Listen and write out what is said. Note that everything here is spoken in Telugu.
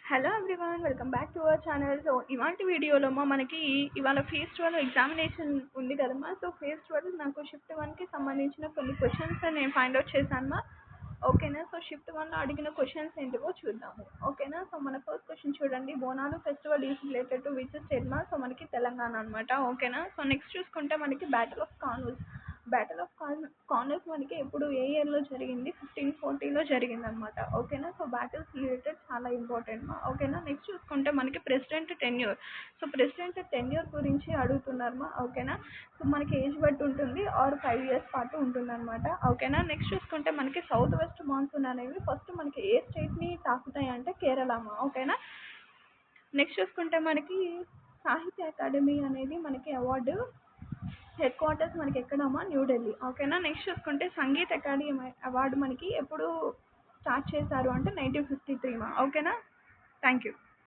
Hello everyone, welcome back to our channel. So ఇవాంటి వీడియోలో మనకి ఇవాళ ఫేజ్ 12 ఎగ్జామినేషన్ ఉంది కదమ్మా. సో ఫేజ్ 12 నాకు షిఫ్ట్ 1కి సంబంధించిన కొన్ని క్వశ్చన్స్ నేను ఫైండ్ అవుట్ చేశానమ్మా. ఓకేనా. సో షిఫ్ట్ 1లో అడిగిన క్వశ్చన్స్ ఏంటివో చూద్దాము. ఓకేనా. సో మన ఫస్ట్ క్వశ్చన్ చూడండి, Bonalu festival is related to which state మా. సో మనకి తెలంగాణ అనమాట. ఓకేనా. సో నెక్స్ట్ చూసుకుంటే మనకి బ్యాటిల్ ఆఫ్ కార్నూల్స్ మనకి ఎప్పుడు ఏ ఇయర్లో జరిగింది? 1540లో జరిగింది అనమాట. ఓకేనా. సో బ్యాటిల్స్ రిలేటెడ్ చాలా ఇంపార్టెంట్ మా. ఓకేనా. నెక్స్ట్ చూసుకుంటే మనకి president tenure. So president tenure గురించి అడుగుతున్నారు మా. ఓకేనా. సో మనకి ఏజ్ బట్టి ఉంటుంది ఆర్ 5 years పాటు ఉంటుంది అనమాట. ఓకేనా. నెక్స్ట్ చూసుకుంటే మనకి సౌత్ వెస్ట్ మాన్సూన్ అనేవి ఫస్ట్ మనకి ఏ స్టేట్ని తాకుతాయి అంటే కేరళ మా. ఓకేనా. నెక్స్ట్ చూసుకుంటే మనకి సాహిత్య అకాడమీ అనేది మనకి అవార్డు హెడ్ క్వార్టర్స్ మనకి ఎక్కడమ్మా? న్యూఢిల్లీ. ఓకేనా. నెక్స్ట్ చూసుకుంటే సంగీత్ అకాడమీ అవార్డు మనకి ఎప్పుడు స్టార్ట్ చేశారు అంటే 1953 మా. ఓకేనా. Thank you.